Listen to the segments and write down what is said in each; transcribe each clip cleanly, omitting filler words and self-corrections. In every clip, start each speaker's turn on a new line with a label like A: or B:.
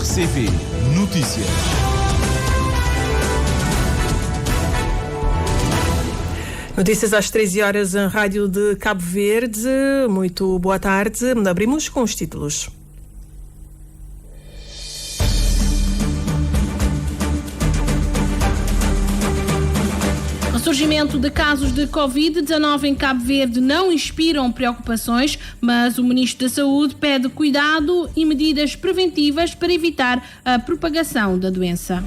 A: RCP Notícias.
B: Notícias às 13 horas em Rádio de Cabo Verde. Muito boa tarde. Abrimos com os títulos.
C: O surgimento de casos de Covid-19 em Cabo Verde não inspiram preocupações, mas o Ministro da Saúde pede cuidado e medidas preventivas para evitar a propagação da doença.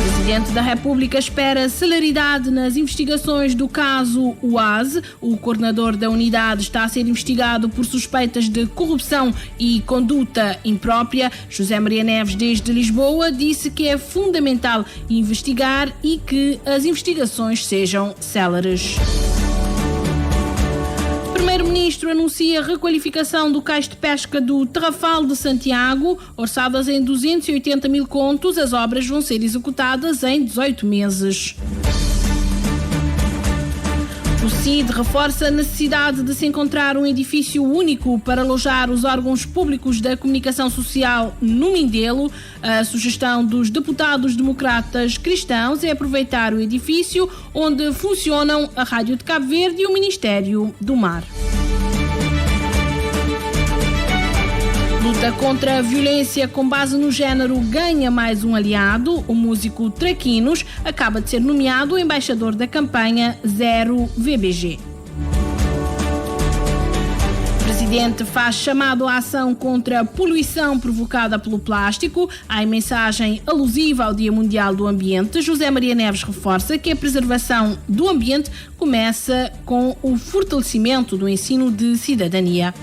C: O Presidente da República espera celeridade nas investigações do caso UAS. O coordenador da unidade está a ser investigado por suspeitas de corrupção e conduta imprópria. José Maria Neves, desde Lisboa, disse que é fundamental investigar e que as investigações sejam céleres. O Primeiro-Ministro anuncia a requalificação do cais de pesca do Tarrafal de Santiago. Orçadas em 280 mil contos, as obras vão ser executadas em 18 meses. O CID reforça a necessidade de se encontrar um edifício único para alojar os órgãos públicos da comunicação social no Mindelo. A sugestão dos deputados democratas cristãos é aproveitar o edifício onde funcionam a Rádio de Cabo Verde e o Ministério do Mar. Luta contra a violência com base no género ganha mais um aliado. O músico Traquinos acaba de ser nomeado embaixador da campanha Zero VBG. O Presidente faz chamado à ação contra a poluição provocada pelo plástico. Em mensagem alusiva ao Dia Mundial do Ambiente, José Maria Neves reforça que a preservação do ambiente começa com o fortalecimento do ensino de cidadania.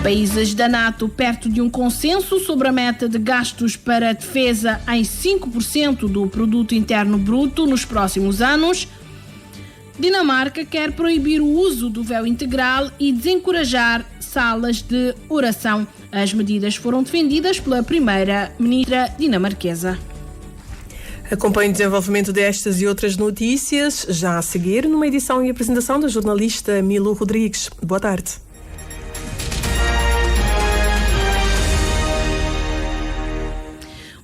C: Países da NATO perto de um consenso sobre a meta de gastos para a defesa em 5% do produto interno bruto nos próximos anos. Dinamarca quer proibir o uso do véu integral e desencorajar salas de oração. As medidas foram defendidas pela primeira-ministra dinamarquesa.
B: Acompanhe o desenvolvimento destas e outras notícias já a seguir numa edição e apresentação da jornalista Milu Rodrigues. Boa tarde.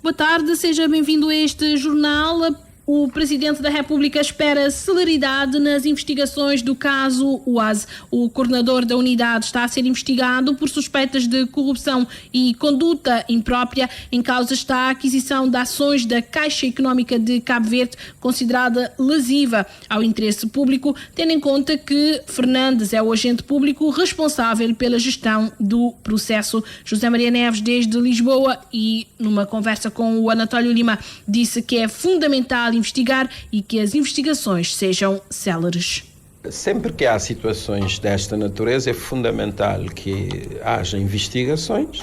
C: Boa tarde, seja bem-vindo a este jornal. O Presidente da República espera celeridade nas investigações do caso UAS. O coordenador da unidade está a ser investigado por suspeitas de corrupção e conduta imprópria. Em causa está a aquisição de ações da Caixa Económica de Cabo Verde, considerada lesiva ao interesse público, tendo em conta que Fernandes é o agente público responsável pela gestão do processo. José Maria Neves, desde Lisboa, e numa conversa com o Anatólio Lima, disse que é fundamental investigar e que as investigações sejam céleres.
D: Sempre que há situações desta natureza é fundamental que haja investigações,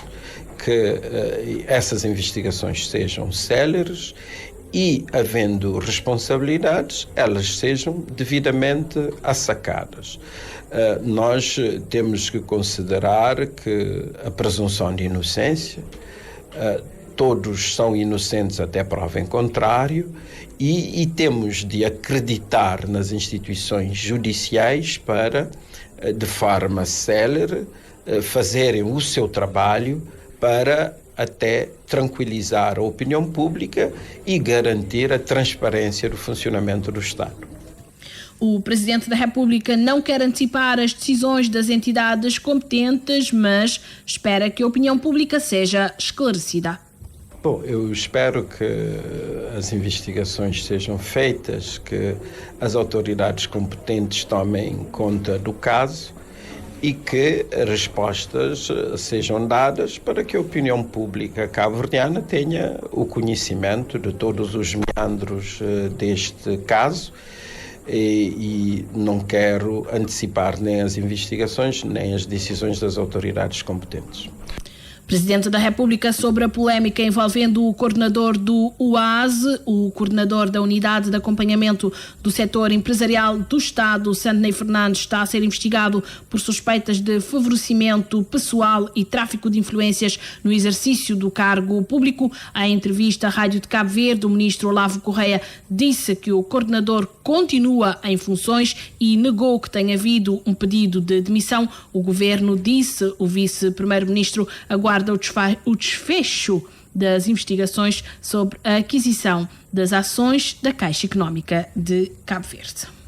D: que essas investigações sejam céleres e, havendo responsabilidades, elas sejam devidamente assacadas. Nós temos que considerar que a presunção de inocência, todos são inocentes até prova em contrário, e temos de acreditar nas instituições judiciais para, de forma célere, fazerem o seu trabalho para até tranquilizar a opinião pública e garantir a transparência do funcionamento do Estado.
C: O Presidente da República não quer antecipar as decisões das entidades competentes, mas espera que a opinião pública seja esclarecida.
D: Bom, eu espero que as investigações sejam feitas, que as autoridades competentes tomem conta do caso e que respostas sejam dadas para que a opinião pública cabo-verdiana tenha o conhecimento de todos os meandros deste caso. E não quero antecipar nem as investigações nem as decisões das autoridades competentes.
C: Presidente da República sobre a polémica envolvendo o coordenador do UAS, o coordenador da Unidade de Acompanhamento do Setor Empresarial do Estado, Sandney Fernandes, está a ser investigado por suspeitas de favorecimento pessoal e tráfico de influências no exercício do cargo público. Em entrevista à Rádio de Cabo Verde, o ministro Olavo Correia disse que o coordenador continua em funções e negou que tenha havido um pedido de demissão. O governo disse, o vice-primeiro-ministro aguarda o desfecho das investigações sobre a aquisição das ações da Caixa Económica de Cabo Verde.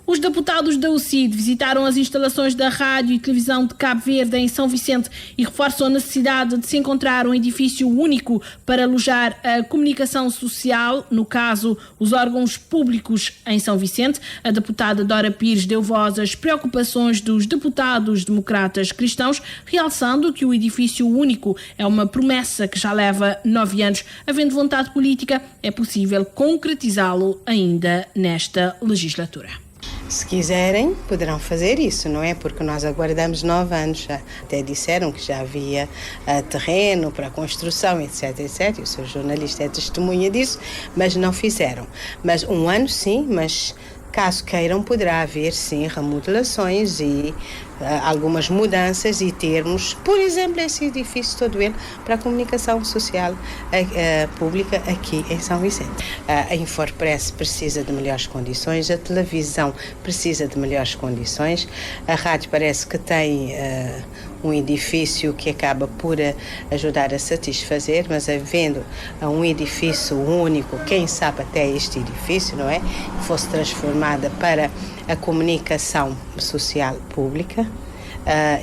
C: Os deputados da UCID visitaram as instalações da Rádio e Televisão de Cabo Verde em São Vicente e reforçam a necessidade de se encontrar um edifício único para alojar a comunicação social, no caso, os órgãos públicos em São Vicente. A deputada Dora Pires deu voz às preocupações dos deputados democratas cristãos, realçando que o edifício único é uma promessa que já leva 9 anos. Havendo vontade política, é possível concretizá-lo ainda nesta legislatura.
E: Se quiserem, poderão fazer isso, não é? Porque nós aguardamos 9 anos, até disseram que já havia terreno para construção, etc, etc. O seu jornalista é testemunha disso, mas não fizeram. Mas 1 ano sim, mas caso queiram, poderá haver sim remodelações e algumas mudanças e termos, por exemplo, esse edifício todo ele para a comunicação social pública aqui em São Vicente. A Infopress precisa de melhores condições, a televisão precisa de melhores condições, a rádio parece que tem um edifício que acaba por ajudar a satisfazer, mas havendo um edifício único, quem sabe até este edifício, não é? Que fosse transformada para a comunicação social pública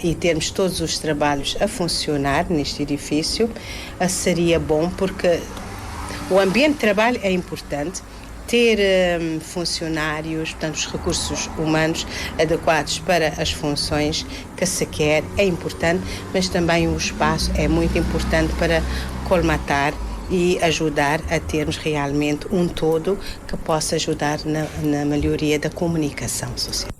E: e termos todos os trabalhos a funcionar neste edifício, seria bom, porque o ambiente de trabalho é importante, ter funcionários, portanto, os recursos humanos adequados para as funções que se quer é importante, mas também o espaço é muito importante para colmatar e ajudar a termos realmente um todo que possa ajudar na melhoria da comunicação social.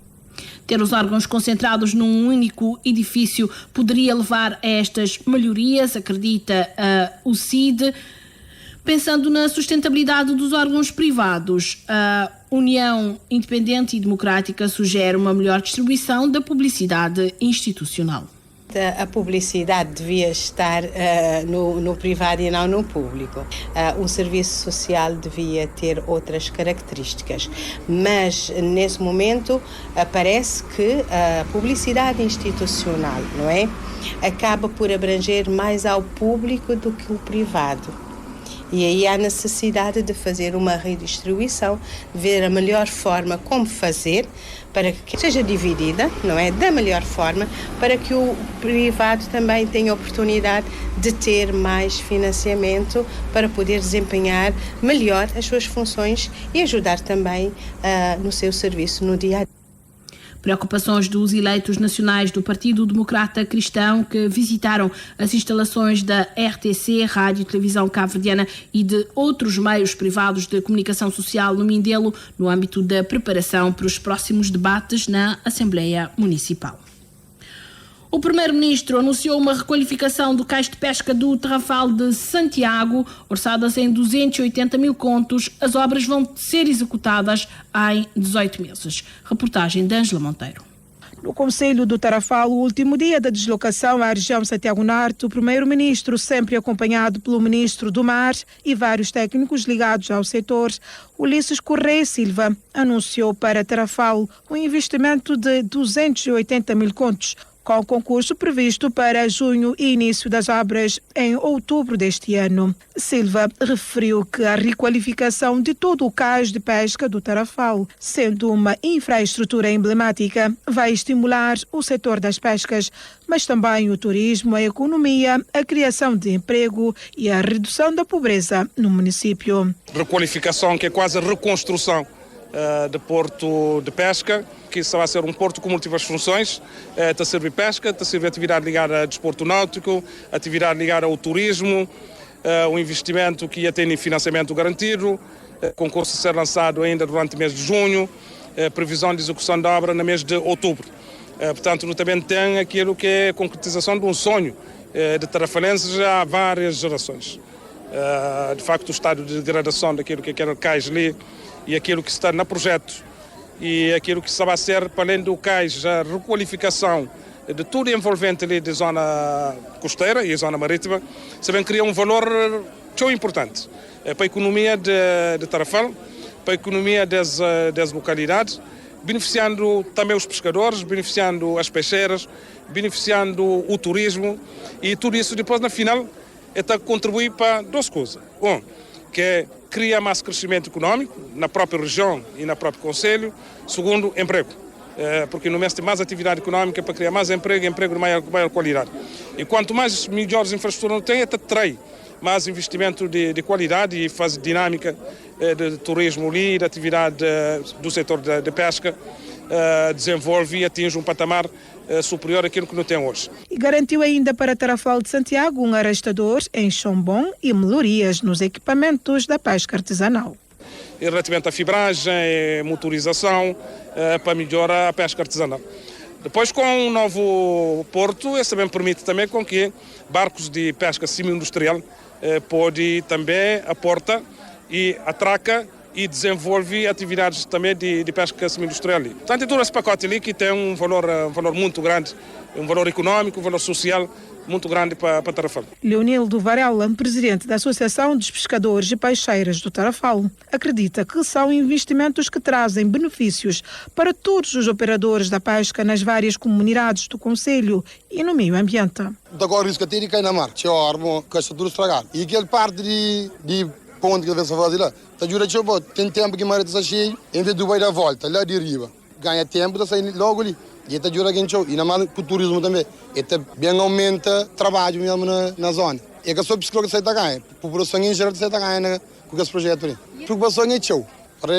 C: Ter os órgãos concentrados num único edifício poderia levar a estas melhorias, acredita o CID. Pensando na sustentabilidade dos órgãos privados, a União Independente e Democrática sugere uma melhor distribuição da publicidade institucional.
E: A publicidade devia estar no privado e não no público. O serviço social devia ter outras características, mas nesse momento parece que a publicidade institucional, não é? Acaba por abranger mais ao público do que o privado. E aí há necessidade de fazer uma redistribuição, ver a melhor forma como fazer para que seja dividida, não é? Da melhor forma, para que o privado também tenha oportunidade de ter mais financiamento para poder desempenhar melhor as suas funções e ajudar também no seu serviço no dia a dia.
C: Preocupações dos eleitos nacionais do Partido Democrata Cristão que visitaram as instalações da RTC, Rádio e Televisão Cabo-Verdiana e de outros meios privados de comunicação social no Mindelo, no âmbito da preparação para os próximos debates na Assembleia Municipal. O Primeiro-Ministro anunciou uma requalificação do cais de pesca do Tarrafal de Santiago, orçadas em 280 mil contos. As obras vão ser executadas em 18 meses. Reportagem de Ângela Monteiro.
F: No Conselho do Tarrafal, o último dia da deslocação à região Santiago Norte, o Primeiro-Ministro, sempre acompanhado pelo Ministro do Mar e vários técnicos ligados ao setor, Ulisses Correia Silva, anunciou para Tarrafal um investimento de 280 mil contos, com o concurso previsto para junho e início das obras em outubro deste ano. Silva referiu que a requalificação de todo o cais de pesca do Tarrafal, sendo uma infraestrutura emblemática, vai estimular o setor das pescas, mas também o turismo, a economia, a criação de emprego e a redução da pobreza no município.
G: Requalificação que é quase a reconstrução de porto de pesca, que isso vai ser um porto com múltiplas funções, está a servir pesca, está a servir atividade ligada a desporto náutico, atividade ligada ao turismo, um investimento que ia ter em financiamento garantido, concurso a ser lançado ainda durante o mês de junho, previsão de execução da obra no mês de outubro. Portanto, também tem aquilo que é a concretização de um sonho de tarafalenses há várias gerações. De facto, o estado de degradação daquilo que é aquele cais ali e aquilo que está no projeto e aquilo que estava a ser, para além do cais, a requalificação de tudo envolvente ali da zona costeira e zona marítima, sabem criar um valor tão importante para a economia de Tarrafal, para a economia das localidades, beneficiando também os pescadores, beneficiando as peixeiras, beneficiando o turismo, e tudo isso depois, na final, contribui para duas coisas. Um, que é criar mais crescimento econômico na própria região e na próprio concelho. Segundo, emprego. Porque no mês tem mais atividade econômica para criar mais emprego de maior qualidade. E quanto mais melhores infraestruturas tem, atrai mais investimento de qualidade e faz dinâmica de turismo ali, de atividade do setor de pesca, desenvolve e atinge um patamar superior àquilo que não tem hoje.
F: E garantiu ainda para Tarrafal de Santiago um arrastador em Chombom e melhorias nos equipamentos da pesca artesanal.
G: E relativamente à fibragem, motorização, para melhorar a pesca artesanal. Depois, com o novo porto, isso também permite também com que barcos de pesca semi-industrial pode também aportar e atraca e desenvolve atividades também de pesca semi-industrial ali. Portanto, todo esse pacote ali que tem um valor muito grande, um valor econômico, um valor social muito grande para Tarrafal.
F: Leonildo Varela, presidente da Associação dos Pescadores e Peixeiras do Tarrafal, acredita que são investimentos que trazem benefícios para todos os operadores da pesca nas várias comunidades do concelho e no meio ambiente.
H: Agora isso que tem que cair na mar, tinha arma, que está tudo estragado. E aquele parte de ponto que ele vai fazer lá, está jura que tem tempo que a maré está cheia, em vez de vai dar volta, lá de riba, ganha tempo, está saindo logo ali. E está jura que e na mar para o turismo também, e bem aumenta trabalho mesmo na zona. E que a sua psicóloga sai da ganha, a população em geral sai da ganha com esse projeto ali. A preocupação é tchau, para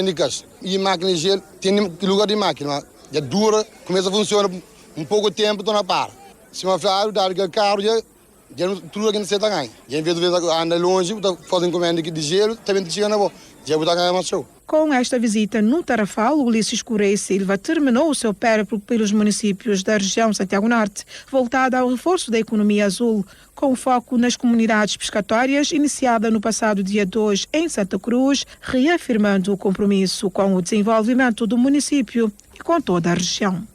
H: e máquina de gelo, tem lugar de máquina, já dura, começa a funcionar um pouco de tempo, estou na par. Se uma flávia dá aquele carro, já tudo aqui não sai da ganha. E em vez de andar longe, fazem encomenda de gelo, também chega na boa. Já vou dar ganha mais show.
F: Com esta visita no Tarrafal, Ulisses Correia Silva terminou o seu périplo pelos municípios da região Santiago Norte, voltada ao reforço da economia azul, com foco nas comunidades pescatórias, iniciada no passado dia 2 em Santa Cruz, reafirmando o compromisso com o desenvolvimento do município e com toda a região.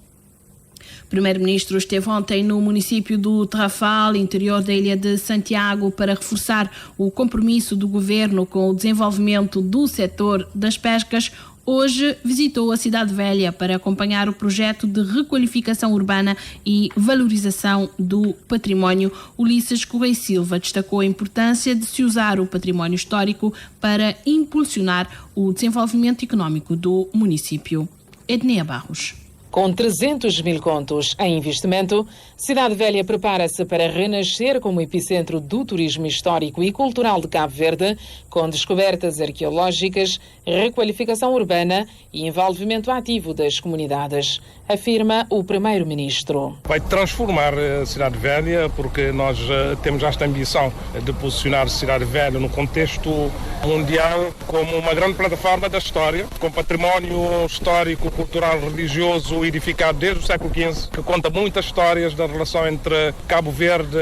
C: O primeiro-ministro esteve ontem no município do Tarrafal, interior da ilha de Santiago, para reforçar o compromisso do governo com o desenvolvimento do setor das pescas. Hoje visitou a Cidade Velha para acompanhar o projeto de requalificação urbana e valorização do património. Ulisses Correia Silva destacou a importância de se usar o património histórico para impulsionar o desenvolvimento econômico do município. Ednea Barros.
I: Com 300 mil contos em investimento, Cidade Velha prepara-se para renascer como epicentro do turismo histórico e cultural de Cabo Verde, com descobertas arqueológicas, requalificação urbana e envolvimento ativo das comunidades, afirma o primeiro-ministro.
G: Vai transformar a Cidade Velha, porque nós temos esta ambição de posicionar a Cidade Velha no contexto mundial como uma grande plataforma da história, com património histórico, cultural, religioso, edificado desde o século XV, que conta muitas histórias da relação entre Cabo Verde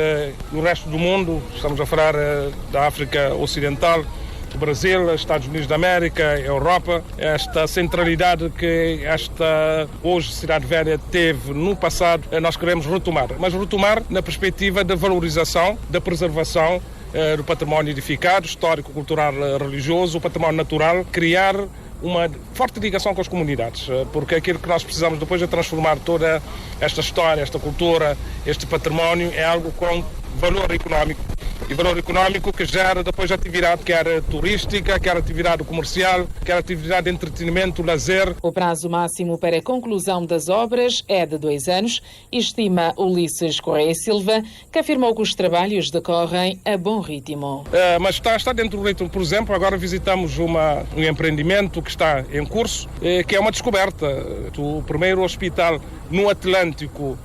G: e o resto do mundo. Estamos a falar da África Ocidental, do Brasil, Estados Unidos da América, Europa. Esta centralidade que esta hoje Cidade Velha teve no passado, nós queremos retomar. Mas retomar na perspectiva da valorização, da preservação do património edificado, histórico, cultural, religioso, o património natural, criar uma forte ligação com as comunidades, porque aquilo que nós precisamos depois é transformar toda esta história, esta cultura, este património em algo com valor económico. E valor económico que gera depois atividade, quer turística, quer atividade comercial, quer atividade de entretenimento, lazer.
I: O prazo máximo para a conclusão das obras é de 2 anos, estima Ulisses Correia Silva, que afirmou que os trabalhos decorrem a bom ritmo.
G: Mas está dentro do ritmo. Por exemplo, agora visitamos um empreendimento que está em curso, que é uma descoberta. O primeiro hospital no Atlântico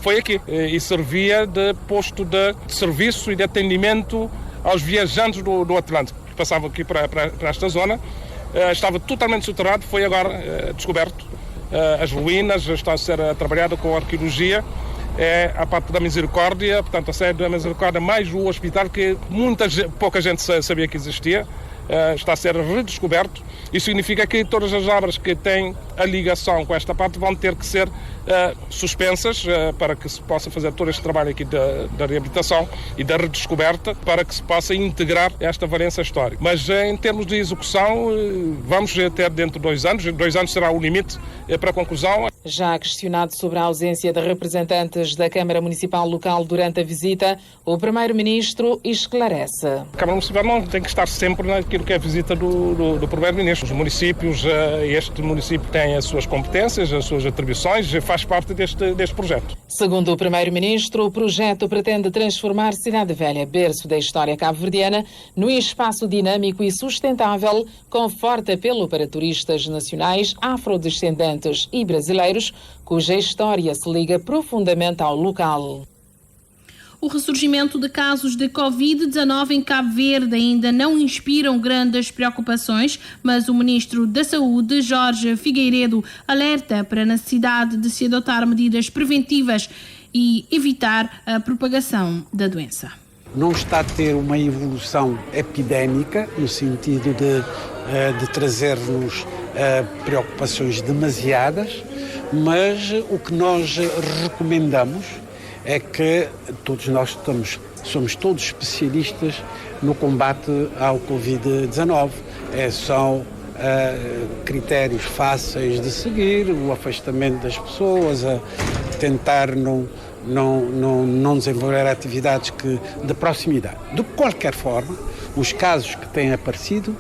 G: foi aqui e servia de posto de serviço e de atendimento aos viajantes do Atlântico, que passavam aqui para esta zona. Estava totalmente soterrado, foi agora descoberto. As ruínas, está a ser trabalhado com arqueologia é a parte da Misericórdia, portanto a sede da Misericórdia mais o hospital que pouca gente sabia que existia. Está a ser redescoberto. Isso significa que todas as obras que têm a ligação com esta parte vão ter que ser suspensas para que se possa fazer todo este trabalho aqui da reabilitação e da redescoberta para que se possa integrar esta valência histórica. Mas em termos de execução, vamos ter dentro de 2 anos. 2 anos será o limite para a conclusão.
I: Já questionado sobre a ausência de representantes da Câmara Municipal local durante a visita, o Primeiro-Ministro esclarece.
G: A Câmara Municipal não tem que estar sempre naquilo que é a visita do Primeiro-Ministro. Os municípios, este município tem as suas competências, as suas atribuições, faz parte deste projeto.
I: Segundo o Primeiro-Ministro, o projeto pretende transformar Cidade Velha, berço da história cabo-verdiana, num espaço dinâmico e sustentável, com forte apelo para turistas nacionais, afrodescendentes e brasileiros, cuja história se liga profundamente ao local.
C: O ressurgimento de casos de Covid-19 em Cabo Verde ainda não inspiram grandes preocupações, mas o Ministro da Saúde, Jorge Figueiredo, alerta para a necessidade de se adotar medidas preventivas e evitar a propagação da doença.
J: Não está a ter uma evolução epidémica, no sentido de trazer-nos preocupações demasiadas, mas o que nós recomendamos é que todos nós somos todos especialistas no combate ao Covid-19. São critérios fáceis de seguir, o afastamento das pessoas, a tentar não desenvolver atividades de proximidade. De qualquer forma, os casos que têm aparecido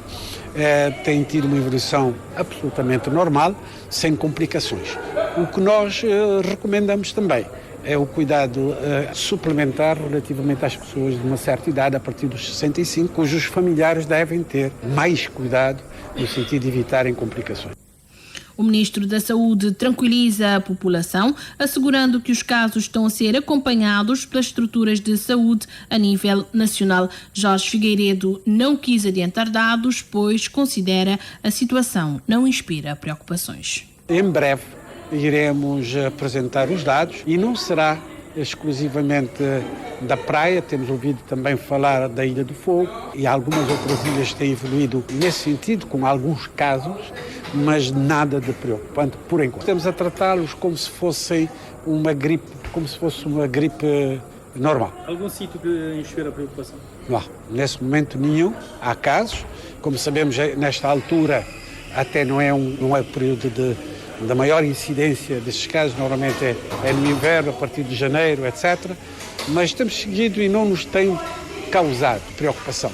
J: têm tido uma evolução absolutamente normal, sem complicações. O que nós recomendamos também é o cuidado suplementar relativamente às pessoas de uma certa idade, a partir dos 65, cujos familiares devem ter mais cuidado no sentido de evitarem complicações.
C: O Ministro da Saúde tranquiliza a população, assegurando que os casos estão a ser acompanhados pelas estruturas de saúde a nível nacional. Jorge Figueiredo não quis adiantar dados, pois considera a situação não inspira preocupações.
J: Em breve iremos apresentar os dados e não será exclusivamente da praia, temos ouvido também falar da Ilha do Fogo e algumas outras ilhas têm evoluído nesse sentido, com alguns casos, mas nada de preocupante por enquanto. Estamos a tratá-los como se fosse uma gripe normal.
K: Algum sítio que inspira a preocupação?
J: Não, nesse momento nenhum. Há casos, como sabemos nesta altura até não é o período da maior incidência desses casos, normalmente é no inverno, a partir de janeiro, etc. Mas temos seguido e não nos tem causado preocupação.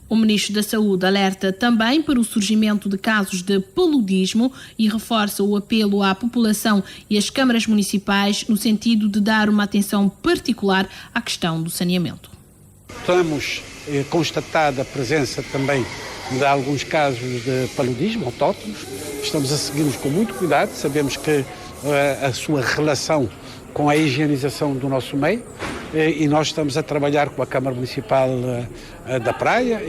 C: O Ministro da Saúde alerta também para o surgimento de casos de paludismo e reforça o apelo à população e às câmaras municipais no sentido de dar uma atenção particular à questão do saneamento.
J: Temos constatado a presença também de alguns casos de paludismo autóctonos. Estamos a segui-los com muito cuidado, sabemos que a sua relação com a higienização do nosso meio e nós estamos a trabalhar com a Câmara Municipal da Praia,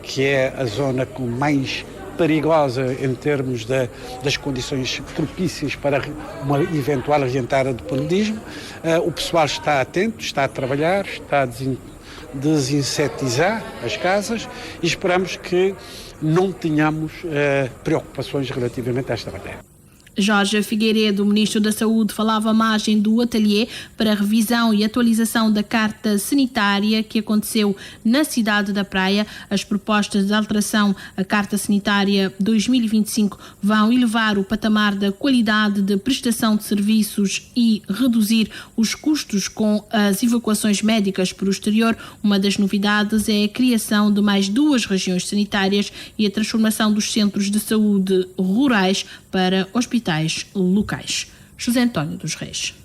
J: que é a zona mais perigosa em termos das condições propícias para uma eventual regentada de paludismo. O pessoal está atento, está a trabalhar, está a desinsetizar as casas e esperamos que não tenhamos preocupações relativamente a esta matéria.
C: Jorge Figueiredo, Ministro da Saúde, falava à margem do ateliê para a revisão e atualização da Carta Sanitária que aconteceu na cidade da Praia. As propostas de alteração à Carta Sanitária 2025 vão elevar o patamar da qualidade de prestação de serviços e reduzir os custos com as evacuações médicas para o exterior. Uma das novidades é a criação de mais 2 regiões sanitárias e a transformação dos centros de saúde rurais para hospitais locais. José António dos Reis.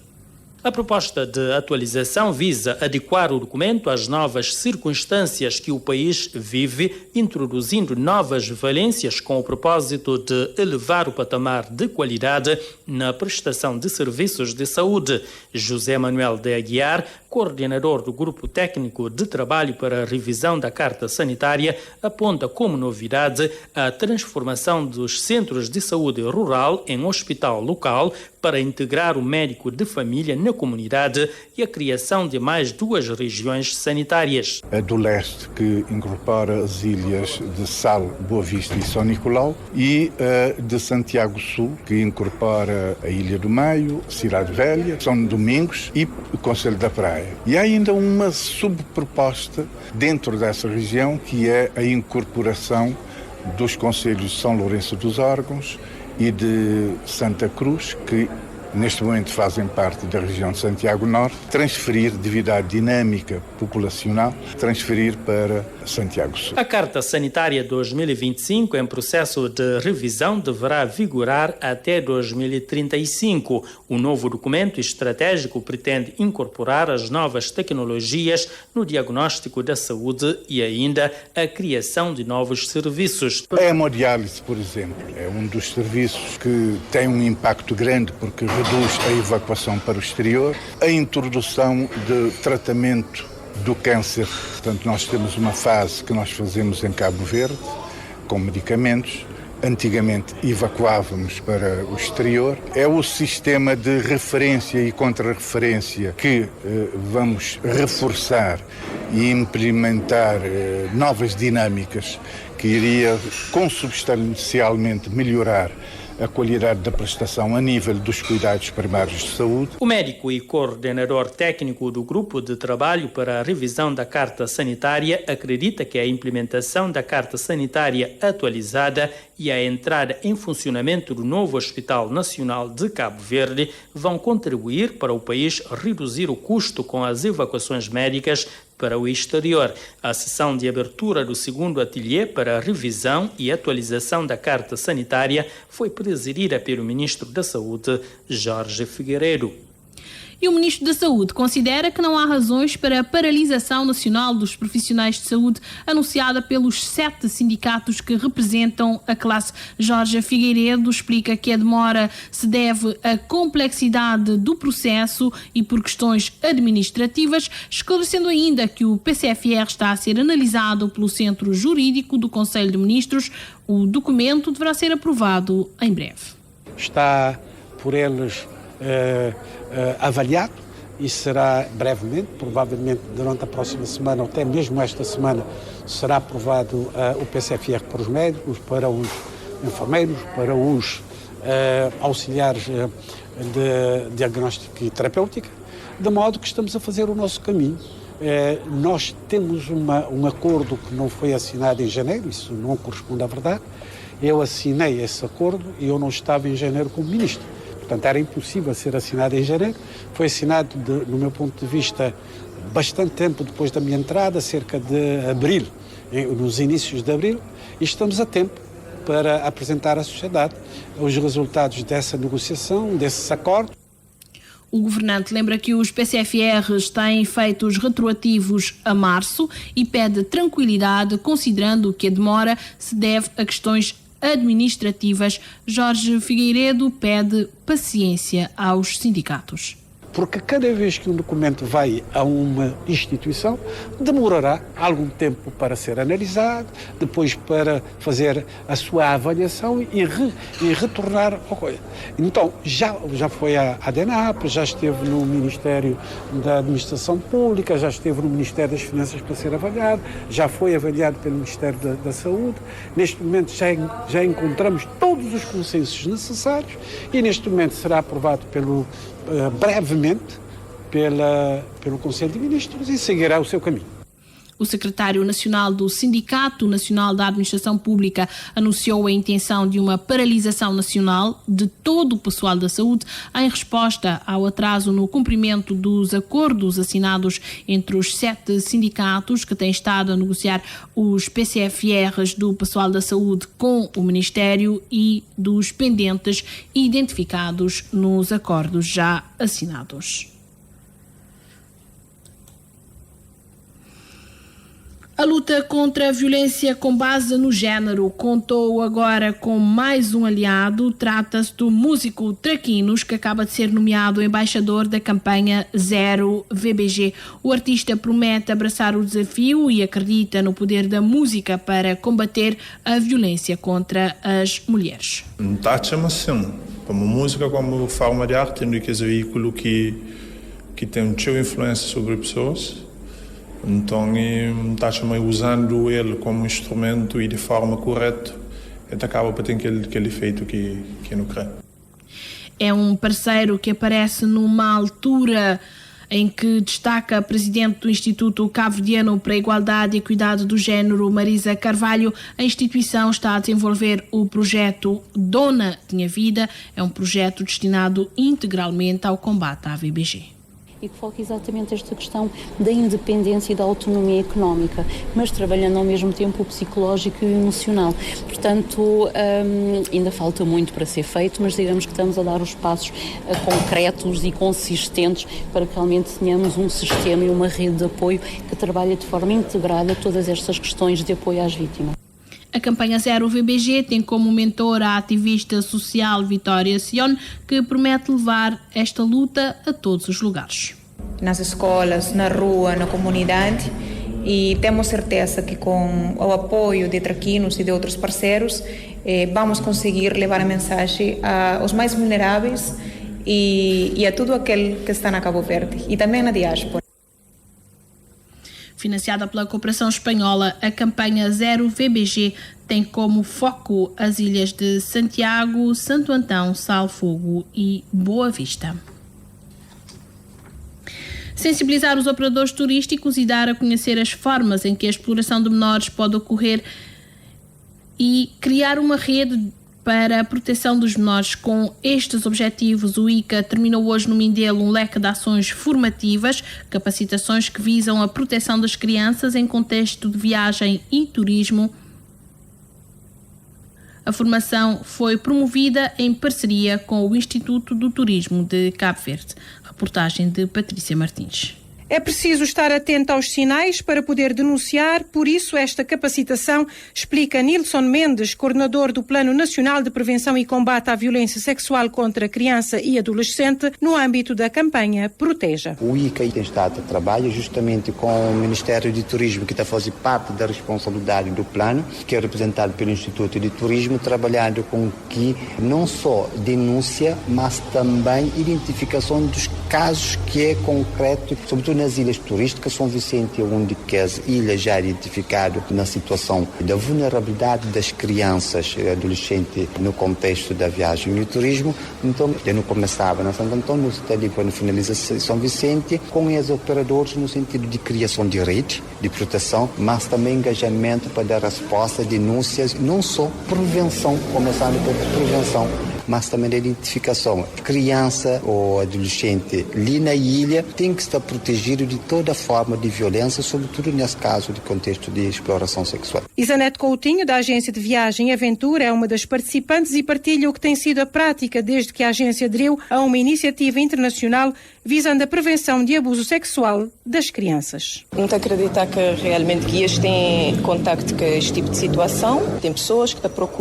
K: A proposta de atualização visa adequar o documento às novas circunstâncias que o país vive, introduzindo novas valências com o propósito de elevar o patamar de qualidade na prestação de serviços de saúde. José Manuel de Aguiar, coordenador do Grupo Técnico de Trabalho para a Revisão da Carta Sanitária, aponta como novidade a transformação dos centros de saúde rural em hospital local para integrar o médico de família na comunidade e a criação de mais 2 regiões sanitárias.
L: A do leste, que incorpora as ilhas de Sal, Boa Vista e São Nicolau, e a de Santiago Sul, que incorpora a Ilha do Meio, Cidade Velha, São Domingos e o Concelho da Praia. E há ainda uma subproposta dentro dessa região, que é a incorporação dos concelhos de São Lourenço dos Órgãos e de Santa Cruz, que neste momento fazem parte da região de Santiago Norte, transferir devido à dinâmica populacional, transferir para Santiago Sul.
K: A Carta Sanitária 2025, em processo de revisão, deverá vigorar até 2035. O novo documento estratégico pretende incorporar as novas tecnologias no diagnóstico da saúde e ainda a criação de novos serviços.
L: A hemodiálise, por exemplo, é um dos serviços que tem um impacto grande porque reduz a evacuação para o exterior, a introdução de tratamento do câncer. Portanto, nós temos uma fase que nós fazemos em Cabo Verde, com medicamentos. Antigamente evacuávamos para o exterior. É o sistema de referência e contra-referência que vamos reforçar e implementar novas dinâmicas que iria consubstancialmente melhorar a qualidade da prestação a nível dos cuidados primários de saúde.
K: O médico e coordenador técnico do Grupo de Trabalho para a Revisão da Carta Sanitária acredita que a implementação da Carta Sanitária atualizada e a entrada em funcionamento do novo Hospital Nacional de Cabo Verde vão contribuir para o país reduzir o custo com as evacuações médicas para o exterior. A sessão de abertura do 2º ateliê para a revisão e atualização da Carta Sanitária foi presidida pelo Ministro da Saúde, Jorge Figueiredo.
C: E o Ministro da Saúde considera que não há razões para a paralisação nacional dos profissionais de saúde anunciada pelos 7 sindicatos que representam a classe. Jorge Figueiredo explica que a demora se deve à complexidade do processo e por questões administrativas, esclarecendo ainda que o PCFR está a ser analisado pelo Centro Jurídico do Conselho de Ministros. O documento deverá ser aprovado em breve.
J: Está por eles avaliado e será brevemente, provavelmente durante a próxima semana, ou até mesmo esta semana, será aprovado o PCFR para os médicos, para os enfermeiros, para os auxiliares de diagnóstico e terapêutica, de modo que estamos a fazer o nosso caminho. Nós temos um acordo que não foi assinado em janeiro, isso não corresponde à verdade. Eu assinei esse acordo e eu não estava em janeiro como ministro. Portanto, era impossível ser assinado em janeiro. Foi assinado, no meu ponto de vista, bastante tempo depois da minha entrada, cerca de abril, nos inícios de abril, e estamos a tempo para apresentar à sociedade os resultados dessa negociação, desses acordos.
C: O governante lembra que os PCFRs têm efeitos retroativos a março e pede tranquilidade, considerando que a demora se deve a questões administrativas. Jorge Figueiredo pede paciência aos sindicatos.
J: Porque cada vez que um documento vai a uma instituição, demorará algum tempo para ser analisado, depois para fazer a sua avaliação e retornar ao coisa. Então, já foi à DENAP, já esteve no Ministério da Administração Pública, já esteve no Ministério das Finanças para ser avaliado, já foi avaliado pelo Ministério da Saúde. Neste momento já encontramos todos os consensos necessários e neste momento será aprovado brevemente pelo Conselho de Ministros e seguirá o seu caminho.
C: O secretário nacional do Sindicato Nacional da Administração Pública anunciou a intenção de uma paralisação nacional de todo o pessoal da saúde em resposta ao atraso no cumprimento dos acordos assinados entre os 7 sindicatos que têm estado a negociar os PCFRs do pessoal da saúde com o Ministério e dos pendentes identificados nos acordos já assinados. A luta contra a violência com base no género contou agora com mais um aliado. Trata-se do músico Traquinos, que acaba de ser nomeado embaixador da campanha Zero VBG. O artista promete abraçar o desafio e acredita no poder da música para combater a violência contra as mulheres.
M: Tacha-me assim, como música, como forma de arte, que é um veículo que tem muita influência sobre pessoas. Então, está-me usando ele como instrumento e de forma correta, e acaba por ter aquele efeito que não quer.
C: É um parceiro que aparece numa altura em que destaca a presidente do Instituto Cabo-Verdiano para a Igualdade e Equidade do Género, Marisa Carvalho. A instituição está a desenvolver o projeto Dona Tinha Vida. É um projeto destinado integralmente ao combate à VBG.
N: E que foca exatamente esta questão da independência e da autonomia económica, mas trabalhando ao mesmo tempo o psicológico e o emocional. Portanto, ainda falta muito para ser feito, mas digamos que estamos a dar os passos concretos e consistentes para que realmente tenhamos um sistema e uma rede de apoio que trabalhe de forma integrada todas estas questões de apoio às vítimas.
C: A campanha Zero VBG tem como mentora a ativista social Vitória Sion, que promete levar esta luta a todos os lugares.
O: Nas escolas, na rua, na comunidade, e temos certeza que com o apoio de Traquinos e de outros parceiros vamos conseguir levar a mensagem aos mais vulneráveis e a tudo aquele que está na Cabo Verde e também na diáspora.
C: Financiada pela cooperação espanhola, a campanha Zero VBG tem como foco as ilhas de Santiago, Santo Antão, Salfogo e Boa Vista. Sensibilizar os operadores turísticos e dar a conhecer as formas em que a exploração de menores pode ocorrer e criar uma rede para a proteção dos menores. Com estes objetivos, o ICA terminou hoje no Mindelo um leque de ações formativas, capacitações que visam a proteção das crianças em contexto de viagem e turismo. A formação foi promovida em parceria com o Instituto do Turismo de Cabo Verde. Reportagem de Patrícia Martins.
F: É preciso estar atento aos sinais para poder denunciar, por isso esta capacitação, explica Nilson Mendes, coordenador do Plano Nacional de Prevenção e Combate à Violência Sexual contra a Criança e Adolescente, no âmbito da campanha Proteja.
P: O ICA tem estado a trabalhar justamente com o Ministério de Turismo, que está a fazer parte da responsabilidade do plano, que é representado pelo Instituto de Turismo, trabalhando com que não só denúncia, mas também identificação dos casos que é concreto, sobretudo nas ilhas turísticas. São Vicente é uma das ilhas já identificado na situação da vulnerabilidade das crianças e adolescentes no contexto da viagem e do turismo. Então, já não começava na Santo Antônio, está ali quando finaliza São Vicente, com os operadores no sentido de criação de rede, de proteção, mas também engajamento para dar resposta a denúncias, não só prevenção, começando por prevenção, mas também da identificação. Criança ou adolescente ali na ilha tem que estar protegido de toda forma de violência, sobretudo nesse caso de contexto de exploração sexual.
F: Isanete Coutinho, da agência de viagem Aventura, é uma das participantes e partilha o que tem sido a prática desde que a agência aderiu a uma iniciativa internacional visando a prevenção de abuso sexual das crianças.
Q: Não acreditar que realmente guias têm contacto com este tipo de situação. Tem pessoas que te procuram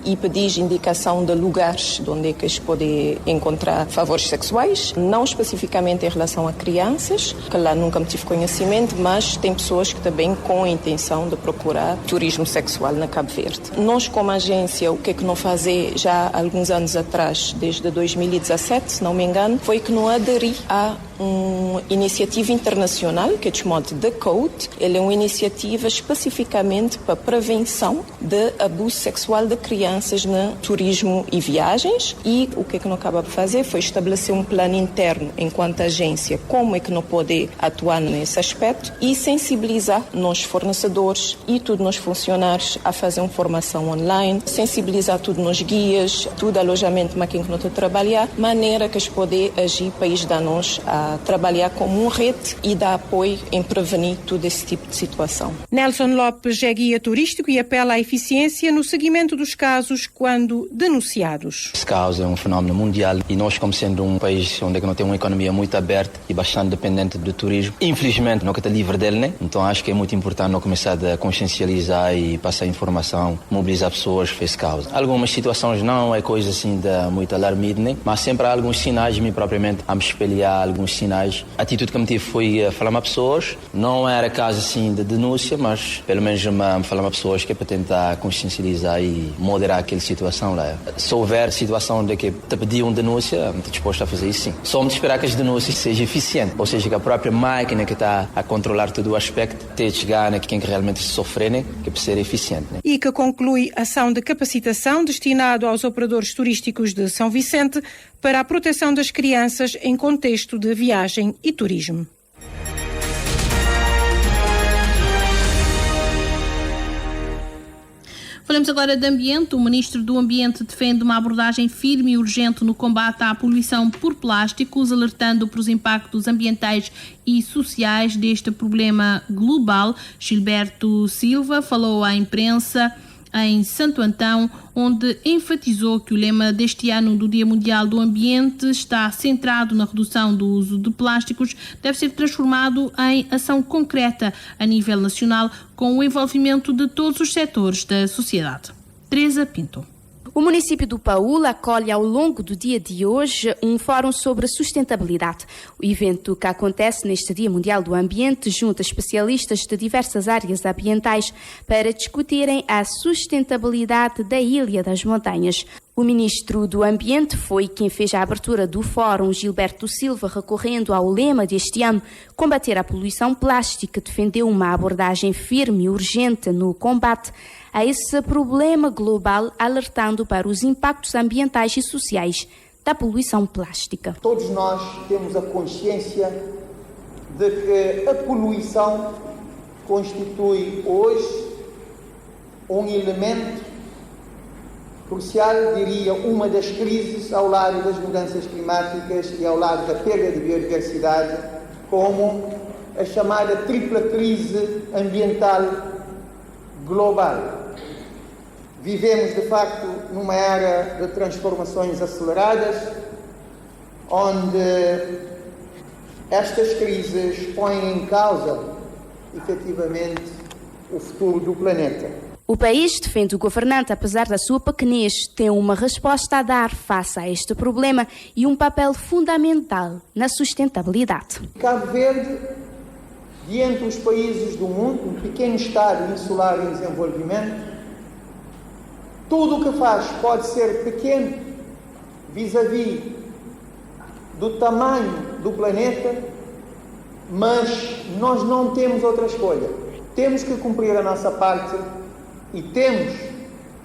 Q: e pedis indicação de lugares onde é que eles podem encontrar favores sexuais, não especificamente em relação a crianças, que lá nunca me tive conhecimento, mas tem pessoas que também com a intenção de procurar turismo sexual na Cabo Verde. Nós, como agência, o que é que não fazer já há alguns anos atrás, desde 2017, se não me engano, foi que não aderi a uma iniciativa internacional que é chamada The Code. Ele é uma iniciativa especificamente para prevenção de abuso sexual de crianças no turismo e viagens. E o que é que não acaba de fazer foi estabelecer um plano interno enquanto agência, como é que não pode atuar nesse aspecto e sensibilizar nós fornecedores e todos nós funcionários a fazer uma formação online, sensibilizar todos nos guias, todo alojamento, mas quem que não está a trabalhar, maneira que eles podem agir para ajudar nós a a trabalhar como uma rede e dar apoio em prevenir todo esse tipo de situação.
F: Nelson Lopes é guia turístico e apela à eficiência no seguimento dos casos quando denunciados.
R: Esse caso é um fenómeno mundial e nós, como sendo um país onde não tem uma economia muito aberta e bastante dependente do turismo, infelizmente não está livre dele, né? Então acho que é muito importante nós começar a consciencializar e passar informação, mobilizar pessoas para esse caso. Algumas situações não é coisa assim de muito alarmismo, né? Mas sempre há alguns sinais, me propriamente a me espelhar alguns sinais. A atitude que me tive foi falar a pessoas, não era caso assim de denúncia, mas pelo menos me falar a pessoas que é para tentar consciencializar e moderar aquela situação lá. Se houver situação de que te pediam denúncia, estou disposto a fazer isso sim. Só me esperar que as denúncias sejam eficientes, ou seja, que a própria máquina que está a controlar todo o aspecto tenha de chegar a quem realmente sofre, né? Que é para ser eficiente. Né?
F: E que conclui ação de capacitação destinado aos operadores turísticos de São Vicente para a proteção das crianças em contexto de viagem e turismo.
C: Falamos agora de ambiente. O Ministro do Ambiente defende uma abordagem firme e urgente no combate à poluição por plásticos, alertando para os impactos ambientais e sociais deste problema global. Gilberto Silva falou à imprensa em Santo Antão, onde enfatizou que o lema deste ano do Dia Mundial do Ambiente está centrado na redução do uso de plásticos, deve ser transformado em ação concreta a nível nacional, com o envolvimento de todos os setores da sociedade. Teresa Pinto.
S: O município do Paúl acolhe ao longo do dia de hoje um fórum sobre sustentabilidade. O evento, que acontece neste Dia Mundial do Ambiente, junta especialistas de diversas áreas ambientais para discutirem a sustentabilidade da Ilha das Montanhas. O ministro do Ambiente foi quem fez a abertura do fórum, Gilberto Silva, recorrendo ao lema deste ano, combater a poluição plástica, defendeu uma abordagem firme e urgente no combate a esse problema global, alertando para os impactos ambientais e sociais da poluição plástica.
T: Todos nós temos a consciência de que a poluição constitui hoje um elemento crucial, diria, uma das crises ao lado das mudanças climáticas e ao lado da perda de biodiversidade, como a chamada tripla crise ambiental global. Vivemos, de facto, numa era de transformações aceleradas, onde estas crises põem em causa, efetivamente, o futuro do planeta.
S: O país, defende o governante, apesar da sua pequenez, tem uma resposta a dar face a este problema e um papel fundamental na sustentabilidade.
T: Cabo Verde, de entre os países do mundo, um pequeno estado insular em desenvolvimento, tudo o que faz pode ser pequeno vis-à-vis do tamanho do planeta, mas nós não temos outra escolha. Temos que cumprir a nossa parte e temos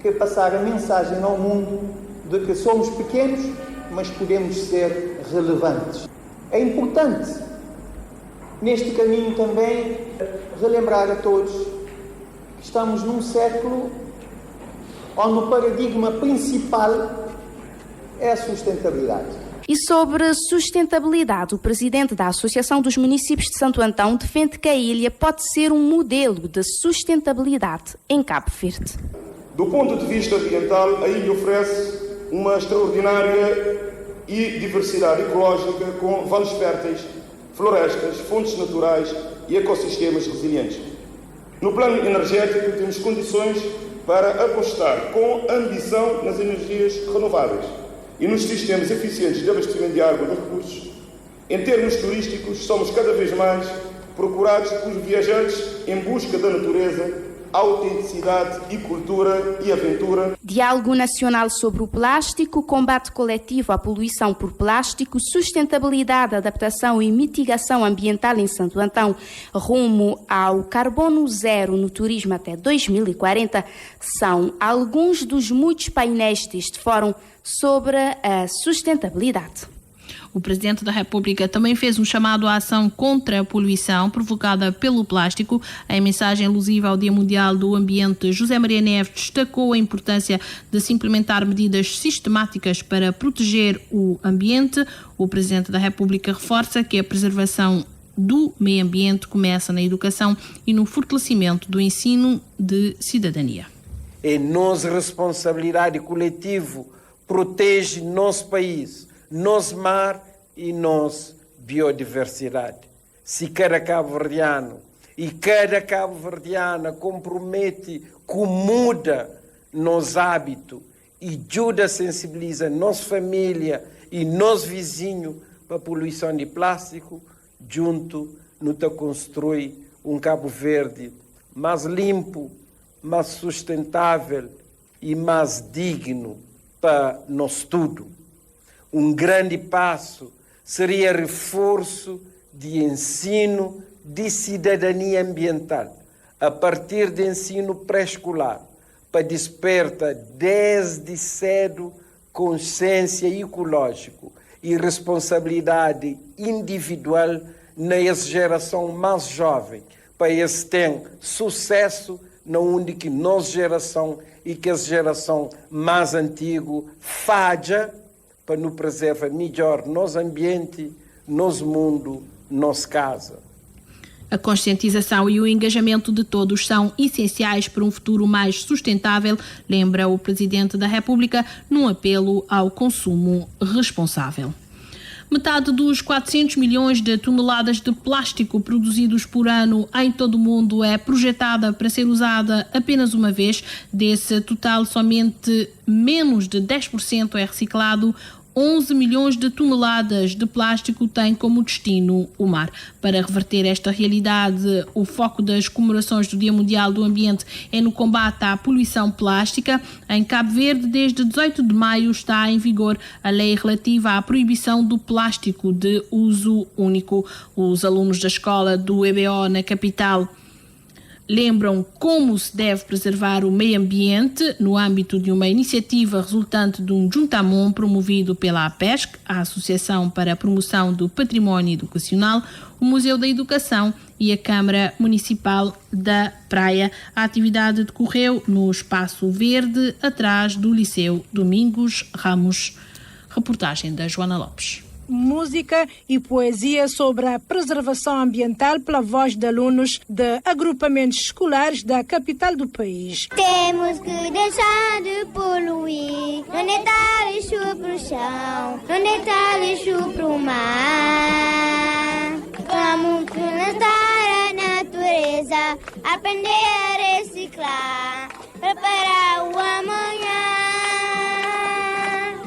T: que passar a mensagem ao mundo de que somos pequenos, mas podemos ser relevantes. É importante, neste caminho também, relembrar a todos que estamos num século onde o paradigma principal é a sustentabilidade.
S: E sobre sustentabilidade, o presidente da Associação dos Municípios de Santo Antão defende que a ilha pode ser um modelo de sustentabilidade em Cabo Verde.
U: Do ponto de vista ambiental, a ilha oferece uma extraordinária diversidade ecológica com vales férteis, florestas, fontes naturais e ecossistemas resilientes. No plano energético, temos condições para apostar com ambição nas energias renováveis e nos sistemas eficientes de abastecimento de água e de recursos. Em termos turísticos, somos cada vez mais procurados por viajantes em busca da natureza, autenticidade e cultura e aventura.
S: Diálogo nacional sobre o plástico, combate coletivo à poluição por plástico, sustentabilidade, adaptação e mitigação ambiental em Santo Antão, rumo ao carbono zero no turismo até 2040, são alguns dos muitos painéis deste fórum sobre a sustentabilidade.
C: O Presidente da República também fez um chamado à ação contra a poluição provocada pelo plástico. Em mensagem alusiva ao Dia Mundial do Ambiente, José Maria Neves destacou a importância de se implementar medidas sistemáticas para proteger o ambiente. O Presidente da República reforça que a preservação do meio ambiente começa na educação e no fortalecimento do ensino de cidadania.
D: É nossa responsabilidade coletiva proteger nosso país, nosso mar e nossa biodiversidade. Se cada cabo-verdiano e cada cabo-verdiana compromete que muda nos hábitos e ajuda a sensibilizar nossa família e nosso vizinho para a poluição de plástico, junto nos construir um Cabo Verde mais limpo, mais sustentável e mais digno para nós tudo. Um grande passo seria reforço de ensino de cidadania ambiental, a partir do ensino pré-escolar, para despertar desde cedo consciência ecológica e responsabilidade individual na geração mais jovem, para eles terem sucesso na onde que nossa geração e que a geração mais antiga falha para nos preservar melhor nosso ambiente, nosso mundo, nossa casa.
C: A conscientização e o engajamento de todos são essenciais para um futuro mais sustentável, lembra o Presidente da República num apelo ao consumo responsável. Metade dos 400 milhões de toneladas de plástico produzidos por ano em todo o mundo é projetada para ser usada apenas uma vez. Desse total, somente menos de 10% é reciclado. 11 milhões de toneladas de plástico têm como destino o mar. Para reverter esta realidade, o foco das comemorações do Dia Mundial do Ambiente é no combate à poluição plástica. Em Cabo Verde, desde 18 de maio, está em vigor a lei relativa à proibição do plástico de uso único. Os alunos da escola do EBO na capital lembram como se deve preservar o meio ambiente no âmbito de uma iniciativa resultante de um juntamão promovido pela APESC, a Associação para a Promoção do Património Educacional, o Museu da Educação e a Câmara Municipal da Praia. A atividade decorreu no Espaço Verde, atrás do Liceu Domingos Ramos. Reportagem da Joana Lopes.
F: Música e poesia sobre a preservação ambiental pela voz de alunos de agrupamentos escolares da capital do país.
A: Temos que deixar de poluir, não deitar lixo pro chão, não deitar lixo pro mar. Vamos plantar a natureza, aprender a reciclar, preparar o amanhã.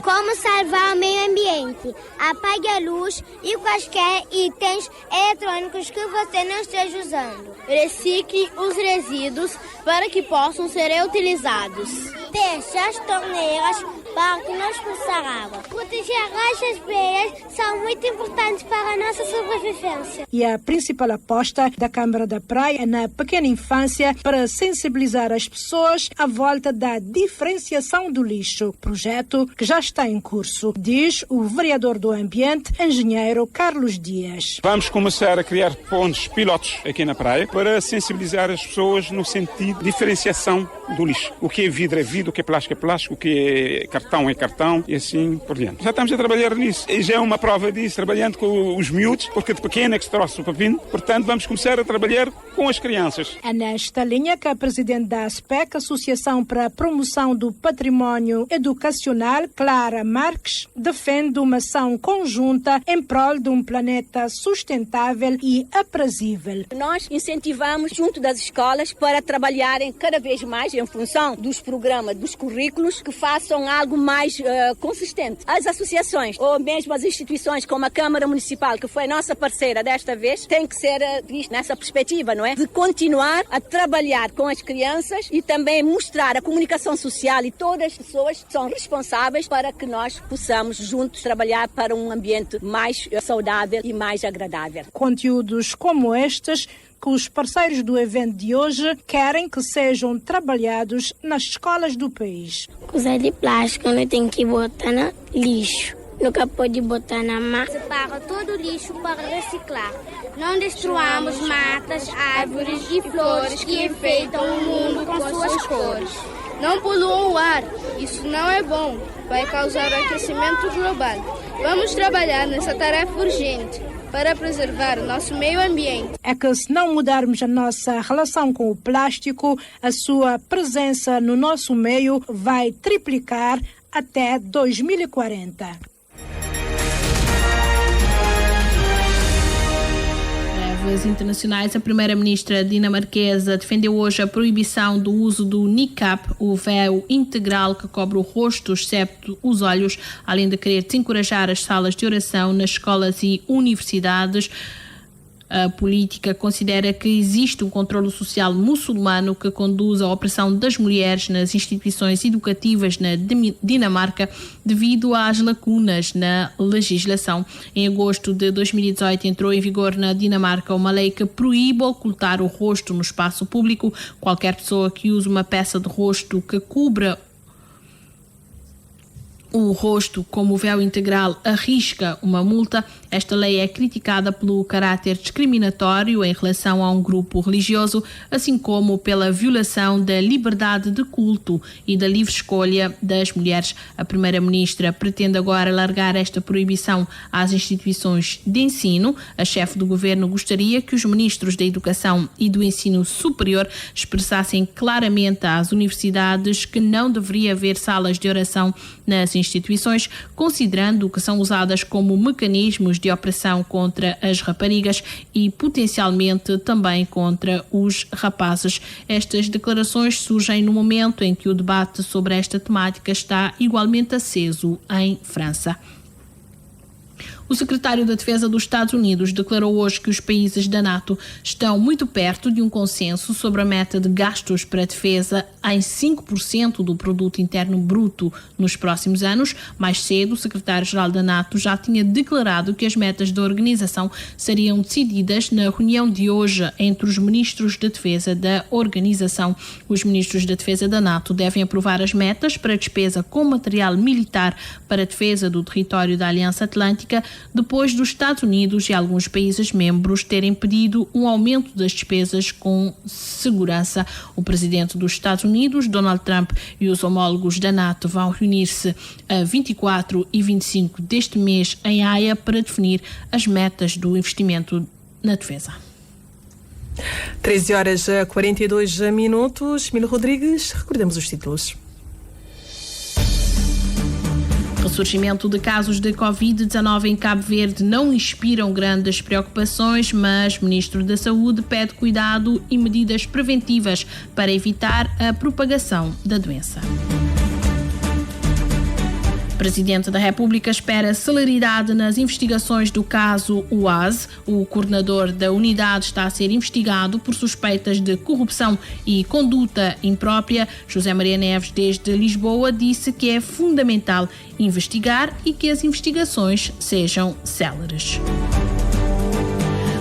A: Como salvar o meio ambiente? Apague a luz e quaisquer itens eletrônicos que você não esteja usando.
V: Recicle os resíduos para que possam ser reutilizados.
A: Deixe as torneiras para que não expulsar água. Proteger rochas feias são muito importantes para a nossa sobrevivência.
F: E a principal aposta da Câmara da Praia é na pequena infância para sensibilizar as pessoas à volta da diferenciação do lixo. Projeto que já está em curso, diz o vereador do Ambiente, engenheiro Carlos Dias.
J: Vamos começar a criar pontos pilotos aqui na praia para sensibilizar as pessoas no sentido de diferenciação do lixo. O que é vidro, o que é plástico, o que é cartão e assim por diante. Já estamos a trabalhar nisso. E já é uma prova disso, trabalhando com os miúdos, porque de pequeno é que se trouxe o pepino. Portanto, vamos começar a trabalhar com as crianças.
F: É nesta linha que a presidente da ASPEC, Associação para a Promoção do Património Educacional, Clara Marques, defende uma ação conjunta em prol de um planeta sustentável e aprazível.
V: Nós incentivamos junto das escolas para trabalharem cada vez mais em função dos programas, dos currículos, que façam algo mais consistente. As associações ou mesmo as instituições como a Câmara Municipal, que foi nossa parceira desta vez, tem que ser visto nessa perspectiva, não é? De continuar a trabalhar com as crianças e também mostrar a comunicação social e todas as pessoas são responsáveis para que nós possamos juntos trabalhar para um ambiente mais saudável e mais agradável.
F: Conteúdos como estes que os parceiros do evento de hoje querem que sejam trabalhados nas escolas do país.
A: Coisa de plástico não tem que botar no lixo. nunca pode botar na mão. Separa todo o lixo para reciclar. Não destruamos matas, árvores e flores que enfeitam o mundo com suas cores.
B: Não poluam o ar, isso não é bom, vai causar aquecimento global. Vamos trabalhar nessa tarefa urgente para preservar o nosso meio ambiente.
F: É que se não mudarmos a nossa relação com o plástico, a sua presença no nosso meio vai triplicar até 2040.
C: Internacionais, a primeira-ministra dinamarquesa defendeu hoje a proibição do uso do niqab, o véu integral que cobre o rosto, excepto os olhos, além de querer desencorajar as salas de oração nas escolas e universidades. A política considera que existe um controlo social muçulmano que conduz à opressão das mulheres nas instituições educativas na Dinamarca devido às lacunas na legislação. Em agosto de 2018 entrou em vigor na Dinamarca uma lei que proíbe ocultar o rosto no espaço público. Qualquer pessoa que use uma peça de rosto que cubra o rosto como véu integral arrisca uma multa. Esta lei é criticada pelo caráter discriminatório em relação a um grupo religioso, assim como pela violação da liberdade de culto e da livre escolha das mulheres. A primeira-ministra pretende agora alargar esta proibição às instituições de ensino. A chefe do governo gostaria que os ministros da Educação e do Ensino Superior expressassem claramente às universidades que não deveria haver salas de oração nas instituições, considerando que são usadas como mecanismos de opressão contra as raparigas e potencialmente também contra os rapazes. Estas declarações surgem no momento em que o debate sobre esta temática está igualmente aceso em França. O secretário da Defesa dos Estados Unidos declarou hoje que os países da NATO estão muito perto de um consenso sobre a meta de gastos para a defesa em 5% do produto interno bruto nos próximos anos. Mais cedo, o secretário-geral da NATO já tinha declarado que as metas da organização seriam decididas na reunião de hoje entre os ministros de defesa da organização. Os ministros da defesa da NATO devem aprovar as metas para a despesa com material militar para a defesa do território da Aliança Atlântica, depois dos Estados Unidos e alguns países membros terem pedido um aumento das despesas com segurança. O presidente dos Estados Unidos, Donald Trump, e os homólogos da NATO vão reunir-se a 24 e 25 deste mês em Haia para definir as metas do investimento na defesa.
E: 13h42. Milo Rodrigues, recordemos os títulos.
C: Ressurgimento de casos de Covid-19 em Cabo Verde não inspiram grandes preocupações, mas o Ministro da Saúde pede cuidado e medidas preventivas para evitar a propagação da doença. O Presidente da República espera celeridade nas investigações do caso UAS. O coordenador da unidade está a ser investigado por suspeitas de corrupção e conduta imprópria. José Maria Neves, desde Lisboa, disse que é fundamental investigar e que as investigações sejam céleres.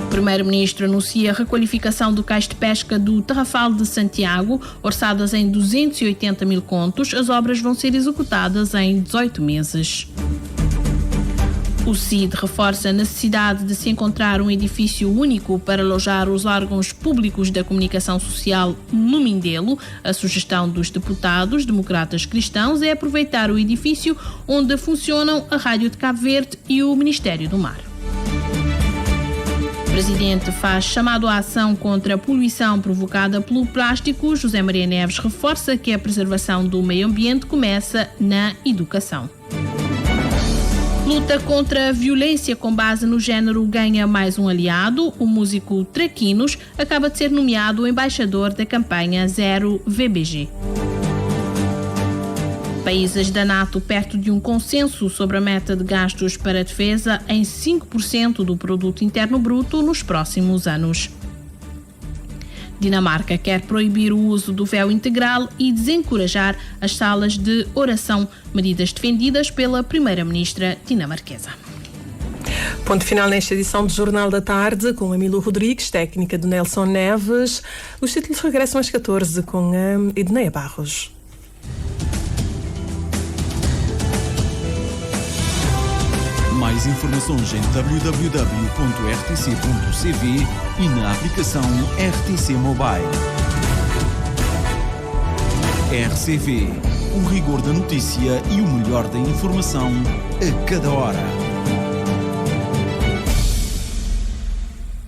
C: O Primeiro-Ministro anuncia a requalificação do cais de pesca do Tarrafal de Santiago, orçadas em 280 mil contos. As obras vão ser executadas em 18 meses. O CID reforça a necessidade de se encontrar um edifício único para alojar os órgãos públicos da comunicação social no Mindelo. A sugestão dos deputados democratas cristãos é aproveitar o edifício onde funcionam a Rádio de Cabo Verde e o Ministério do Mar. O Presidente faz chamado à ação contra a poluição provocada pelo plástico. José Maria Neves reforça que a preservação do meio ambiente começa na educação. Luta contra a violência com base no género ganha mais um aliado. O músico Traquinos acaba de ser nomeado embaixador da campanha Zero VBG. Países da NATO perto de um consenso sobre a meta de gastos para a defesa em 5% do produto interno bruto nos próximos anos. Dinamarca quer proibir o uso do véu integral e desencorajar as salas de oração, medidas defendidas pela primeira-ministra dinamarquesa.
E: Ponto final nesta edição do Jornal da Tarde, com a Milo Rodrigues, técnica de Nelson Neves. Os títulos regressam às 14 com a Edneia Barros.
G: Mais informações em www.rtc.cv e na aplicação RTC Mobile. RCV, o rigor da notícia e o melhor da informação a cada hora.